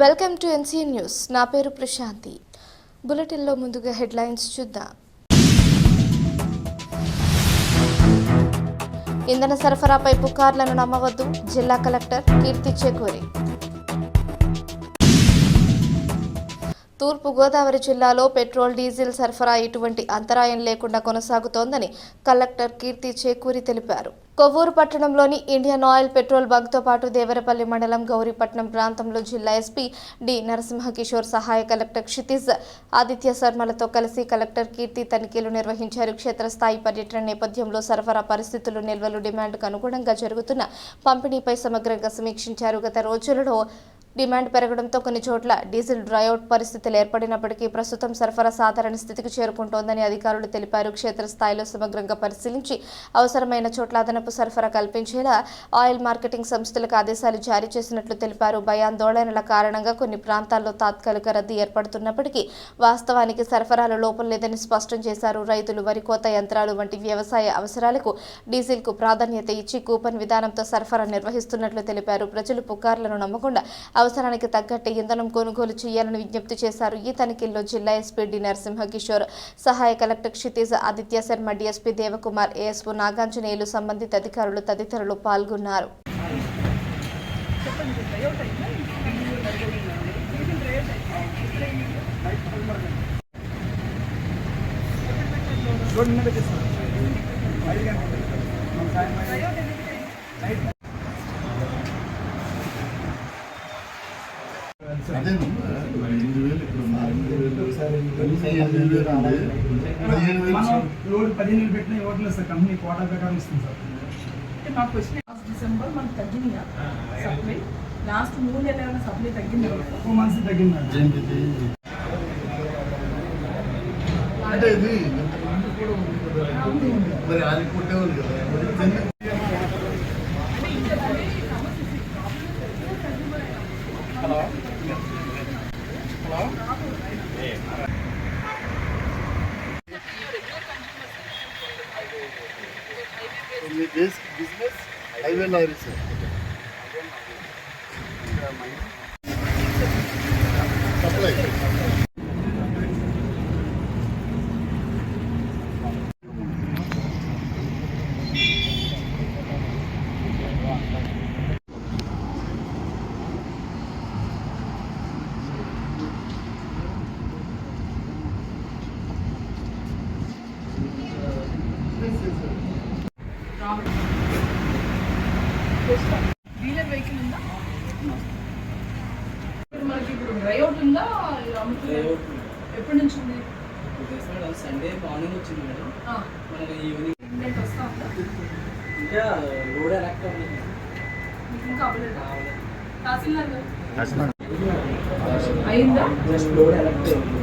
Welcome to NCN news. నా పేరు ప్రశాంతి. బులెటిన్లో ముందుగా హెడ్లైన్స్ చూద్దాం. ఇంధన సరఫరాపై పుకార్లను నమ్మవద్దు, జిల్లా కలెక్టర్ కీర్తి చేకూరి. తూర్పు గోదావరి జిల్లాలో పెట్రోల్, డీజిల్ సరఫరా ఎటువంటి అంతరాయం లేకుండా కొనసాగుతోందని కలెక్టర్ కీర్తి చేకూరి తెలిపారు. కొవ్వూరు పట్టణంలోని ఇండియన్ ఆయిల్ పెట్రోల్ బంక్తో పాటు దేవరపల్లి మండలం గౌరీపట్నం ప్రాంతంలో జిల్లా ఎస్పీ డి నరసింహకిషోర్, సహాయ కలెక్టర్ క్షితిజ్ ఆదిత్య శర్మలతో కలిసి కలెక్టర్ కీర్తి తనిఖీలు నిర్వహించారు. క్షేత్రస్థాయి పర్యటన నేపథ్యంలో సరఫరా పరిస్థితులు, నిల్వలు, డిమాండ్కు అనుగుణంగా జరుగుతున్న పంపిణీపై సమగ్రంగా సమీక్షించారు. గత రోజులలో డిమాండ్ పెరగడంతో కొన్ని చోట్ల డీజిల్ డ్రైఅవుట్ పరిస్థితులు ఏర్పడినప్పటికీ ప్రస్తుతం సరఫరా సాధారణ స్థితికి చేరుకుంటోందని అధికారులు తెలిపారు. క్షేత్రస్థాయిలో సమగ్రంగా పరిశీలించి అవసరమైన చోట్ల అదనపు సరఫరా కల్పించేలా ఆయిల్ మార్కెటింగ్ సంస్థలకు ఆదేశాలు జారీ చేసినట్లు తెలిపారు. భయాందోళనల కారణంగా కొన్ని ప్రాంతాల్లో తాత్కాలిక రద్దీ ఏర్పడుతున్నప్పటికీ వాస్తవానికి సరఫరాలో లోపం లేదని స్పష్టం చేశారు. రైతులు వరి కోత యంత్రాలు వంటి వ్యవసాయ అవసరాలకు డీజిల్కు ప్రాధాన్యత ఇచ్చి కూపన్ విధానంతో సరఫరా నిర్వహిస్తున్నట్లు తెలిపారు. ప్రజలు పుకార్లను నమ్మకుండా అవసరానికి తగ్గట్టు ఇంధనం కొనుగోలు చేయాలని విజ్ఞప్తి చేశారు. ఈ తనిఖీల్లో జిల్లా ఎస్పీ డి నరసింహకిషోర్, సహాయ collector Kshitij Aditya Sharma, DSP Devakumar, ASO Naganjaneyulu, సంబంధిత అధికారులు తదితరులు పాల్గొన్నారు. లోడ్ 15,000 పెట్టిన ఇవ్వట్లేదు సార్, కంపెనీ కోటా ప్రకారం ఇస్తుంది సార్. అంటే మాకు వచ్చిన డిసెంబర్ మనకు తగ్గినాయా సప్లై? లాస్ట్ 3 నెలలు ఏమైనా సప్లై తగ్గిందా? 4 మంత్స్ తగ్గిందండి. అంటే ఇది మరి అది కొట్టేవాళ్ళు కదా. Business highway lorry sir. Supply dealer vehicle ఉందా? మనకి ఇప్పుడు డ్రైఅవుట్ ఉందా? ఎప్పటి నుంచి ఉంది? సండే మార్నింగ్ వచ్చింది మేడం. మనకి ఈవినింగ్ వస్తా ఉందా? ఇంకా లోడ్ ఎలక్ట్ అవ్వలేదు. మీకు ఇంకా అవ్వలేదా? తహసీల్దార్ గారు అయిందా? జస్ట్ లోడ్ ఎలక్ట్ అవ్వలేదు.